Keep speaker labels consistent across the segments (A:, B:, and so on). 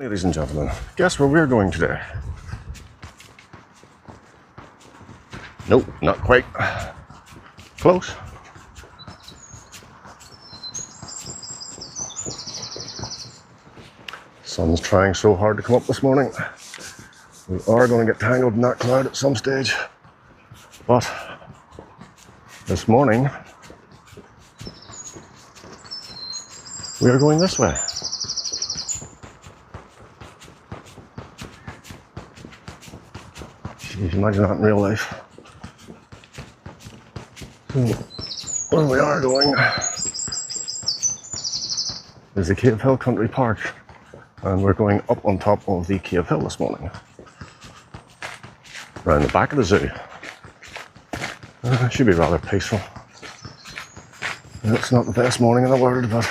A: Ladies and gentlemen, guess where we're going today? Nope, not quite. Close. Sun's trying so hard to come up this morning. We are going to get tangled in that cloud at some stage. But this morning, we are going this way. Jeez, imagine that in real life. So, where we are going is the Cavehill Country Park, and we're going up on top of the Cavehill this morning, around the back of the zoo. It should be rather peaceful. It's not the best morning in the world, but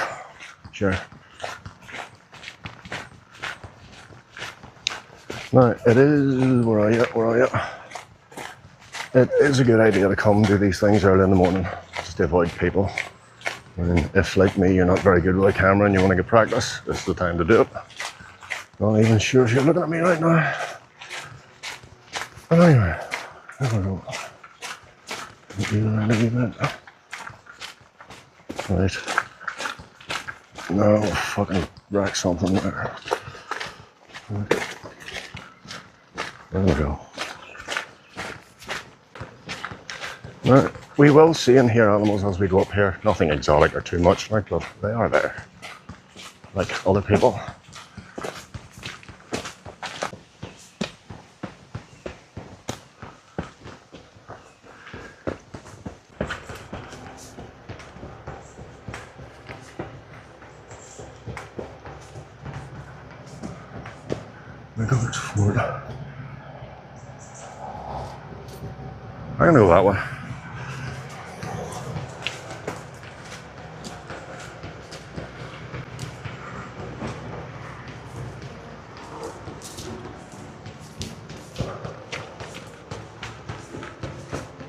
A: sure. Now, it is, where are you? It is a good idea to come do these things early in the morning, just to avoid people. And if, like me, you're not very good with a camera and you want to get practice, this is the time to do it. Not even sure if you're looking at me right now. But anyway, there we go. Right. No, fucking wreck something there. There we go. Right. We will see and hear animals as we go up here. Nothing exotic or too much, like, but they are there, like other people. McArt Fort. I'm gonna go that way.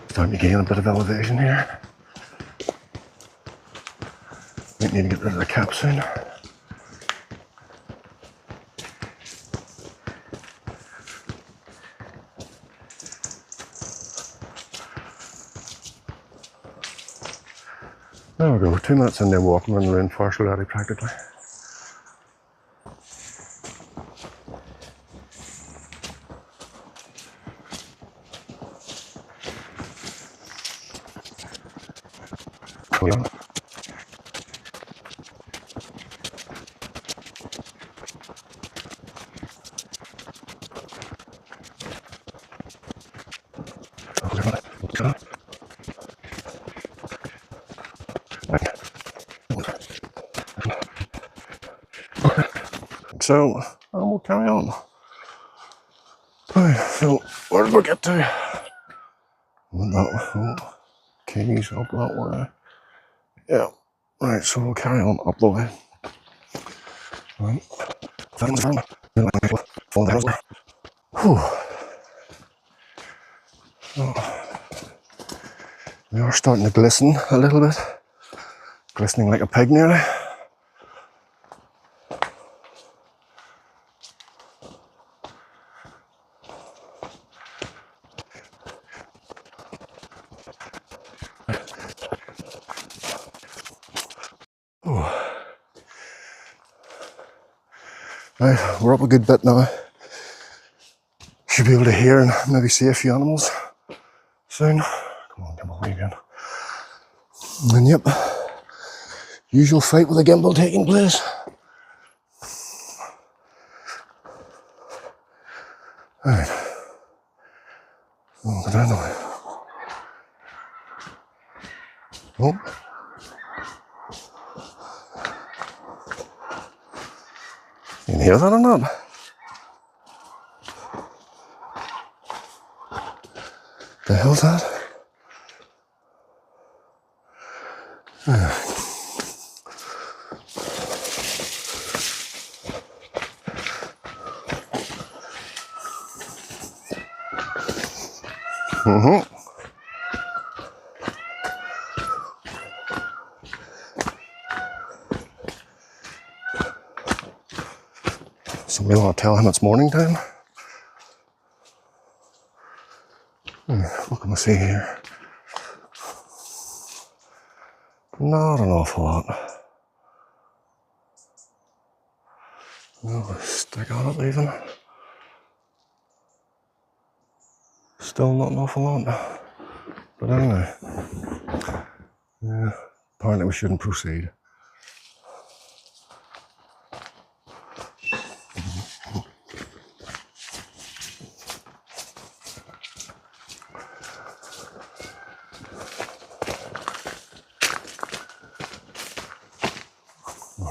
A: Starting to gain a bit of elevation here. Might need to get rid of the cap soon. There we go, 2 minutes in there walking around the rainforest already practically. Cool. So, we'll carry on. Right, so, where did we get to? Keys up that way. Yeah, right, so we'll carry on up the way. Right. Whew. Oh. We are starting to glisten a little bit. Glistening like a pig nearly. Right, we're up a good bit now. Should be able to hear and maybe see a few animals soon. Come on, gimbal, wave again. And yep, usual fight with the gimbal taking place. Right. Oh, get out of the way. Oh. You can hear that or not? The hell's that? Somebody want to tell him it's morning time? What can we see here? Not an awful lot. No, stick on it even. Still not an awful lot. But anyway. Yeah, apparently we shouldn't proceed.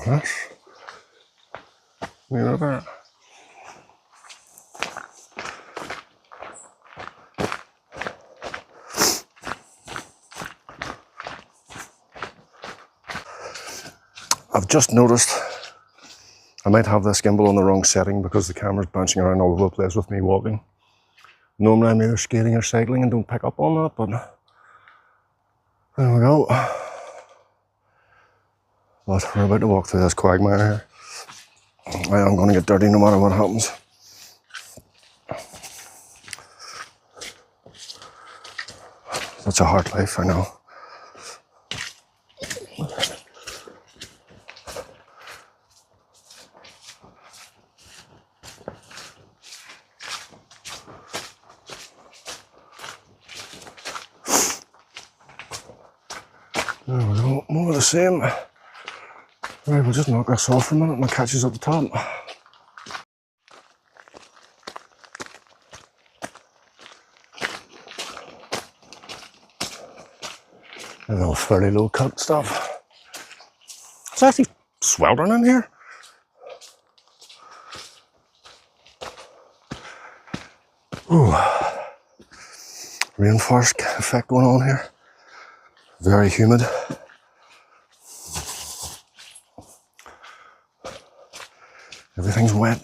A: Alright. Near there. I've just noticed I might have this gimbal on the wrong setting because the camera's bouncing around all over the place with me walking. Normally I'm either skating or cycling and don't pick up on that, but there we go. But we're about to walk through this quagmire here. I am going to get dirty no matter what happens. Such a hard life, I know. There we go, more of the same. Right, we'll just knock this off for a minute and the catch is at the top. A little fairly low cut stuff. It's actually sweltering in here. Ooh. Rainforest effect going on here. Very humid. Everything's wet.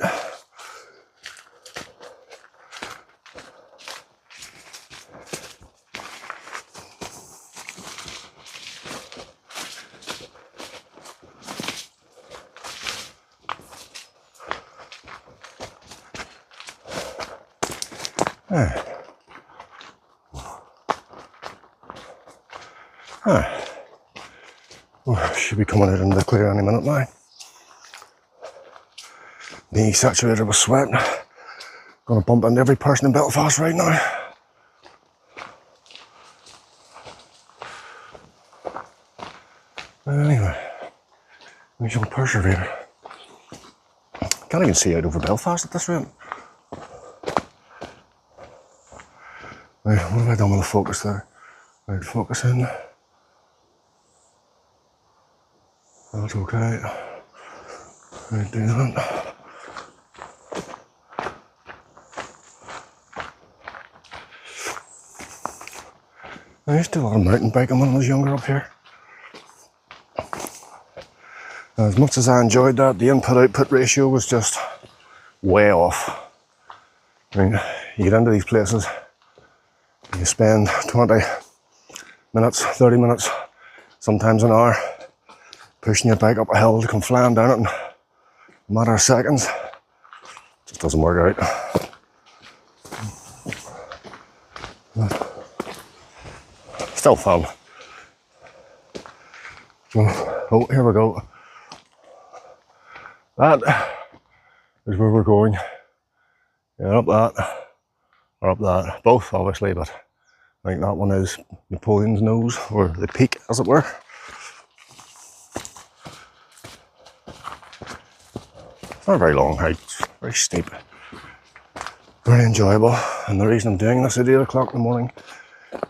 A: Oh, should be coming out into the clear any minute now. Knee saturated with sweat. Gonna bump into every person in Belfast right now. Anyway, we shall persevere. Can't even see out over Belfast at this rate. Right, what have I done with the focus there? Right, focus in. That's okay. Right, do that. I used to do a lot of mountain biking when I was younger up here. As much as I enjoyed that, the input-output ratio was just way off. I mean, you get into these places, you spend 20 minutes, 30 minutes, sometimes an hour, pushing your bike up a hill to come flying down it in a matter of seconds. It just doesn't work out. But still fun. So, oh, here we go. That is where we're going. Yeah, up that, or up that. Both, obviously, but I think that one is Napoleon's Nose, or the peak, as it were. It's not a very long hike, it's very steep. Very enjoyable. And the reason I'm doing this at 8 o'clock in the morning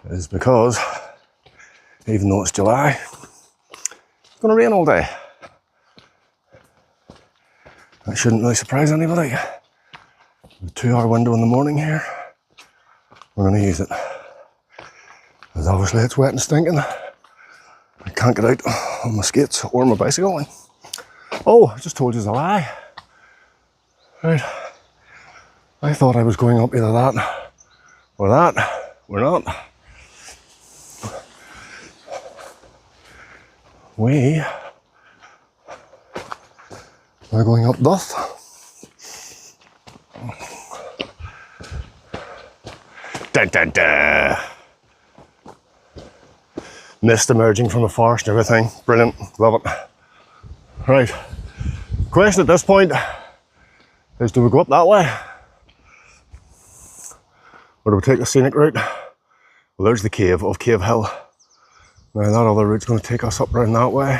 A: is because, even though it's July, it's going to rain all day. That shouldn't really surprise anybody. A 2-hour window in the morning here. We're going to use it. Because obviously it's wet and stinking. I can't get out on my skates or my bicycle. Oh, I just told you it's a lie. Right. I thought I was going up either that or that. We're not. We are going up thus. Dun, dun, dun. Mist emerging from the forest and everything. Brilliant. Love it. Right. Question at this point is, do we go up that way? Or do we take the scenic route? Well, there's the cave of Cavehill. Now that other route's going to take us up around that way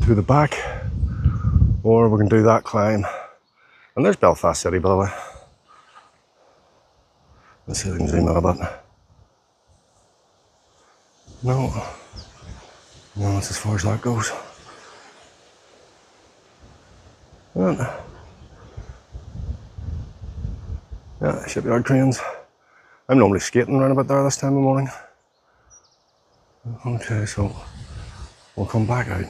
A: to the back. Or we can do that climb. And there's Belfast City, by the way. Let's see if we can zoom in a bit. No, that's as far as that goes. Yeah, should be our trains. I'm normally skating around about there this time of the morning. Okay, so we'll come back out.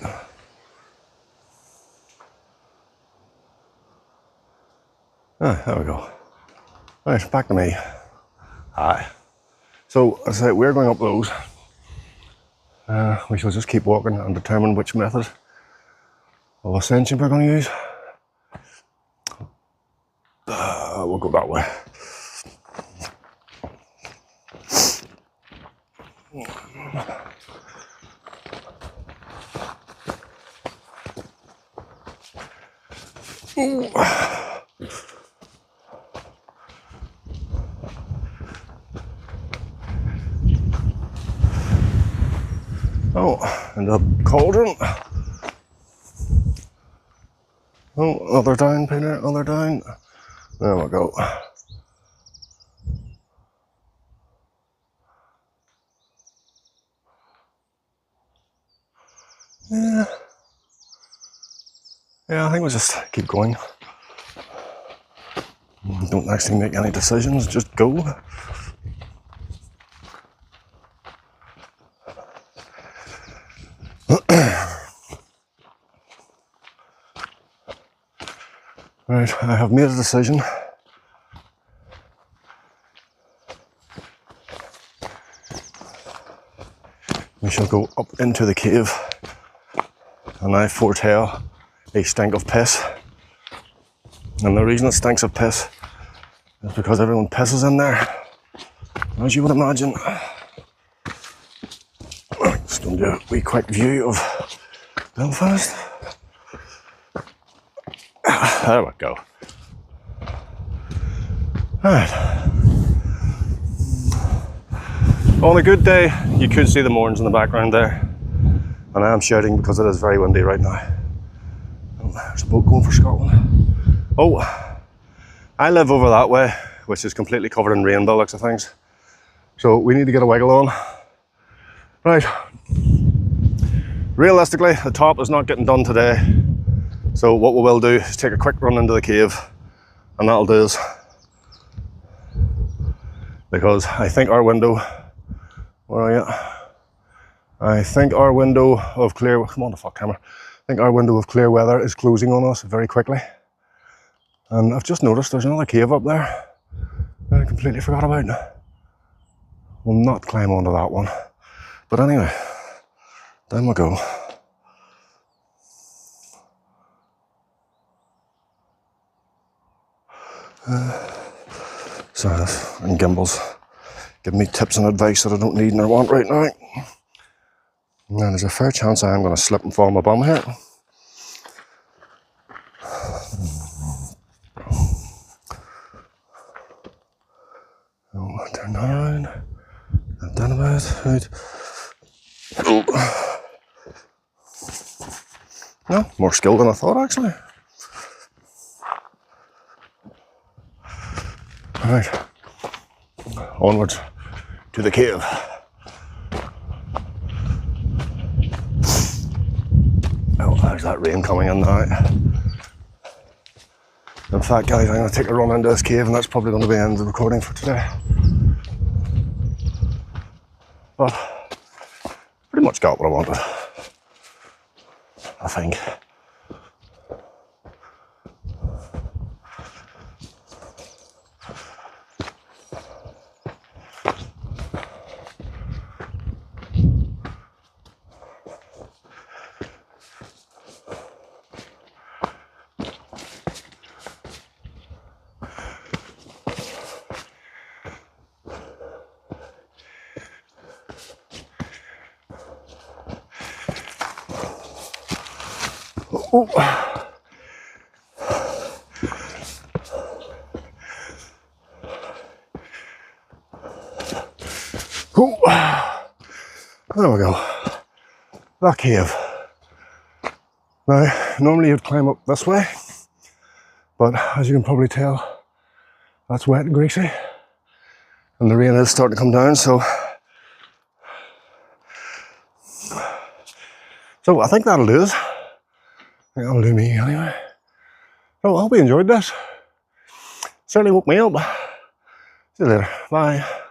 A: Ah, there we go. Right, back to me. Hi. So, as I say, we're going up those. We shall just keep walking and determine which method of ascension we're going to use. We'll go that way. Oh, and the cauldron. Oh, other down, Peter, other down. There we go. Yeah, I think we'll just keep going. Don't actually make any decisions, just go. Right, I have made a decision. We shall go up into the cave, and I foretell a stink of piss. And the reason it stinks of piss is because everyone pisses in there, as you would imagine. Just going to do a wee quick view of Belfast. There we go. Alright. On a good day, you could see the Mourns in the background there. And I am shouting because it is very windy right now. Oh, there's a boat going for Scotland. Oh, I live over that way, which is completely covered in rain by the looks of things. So we need to get a wiggle on. Right. Realistically, the top is not getting done today. So what we will do is take a quick run into the cave, and that'll do us. Because I think our window, where are you? I think our window of clear, come on the fuck camera. I think our window of clear weather is closing on us very quickly. And I've just noticed there's another cave up there that I completely forgot about. We'll not climb onto that one. But anyway, down we go. Sorry, and gimbals giving me tips and advice that I don't need nor want right now. Now there's a fair chance I am going to slip and fall on my bum here. Oh, turn around, and down a bit, right. Oh. No, more skill than I thought actually. Right, onwards to the cave. Oh, there's that rain coming in now. In fact, guys, I'm going to take a run into this cave, and that's probably going to be the end of the recording for today. But pretty much got what I wanted, I think. Oh. Oh. There we go. That cave. Now, normally you'd climb up this way, but as you can probably tell, that's wet and greasy. And the rain is starting to come down, so I think that'll do us. I think that'll do me anyway. So I hope you enjoyed this. Certainly woke me up. See you later. Bye.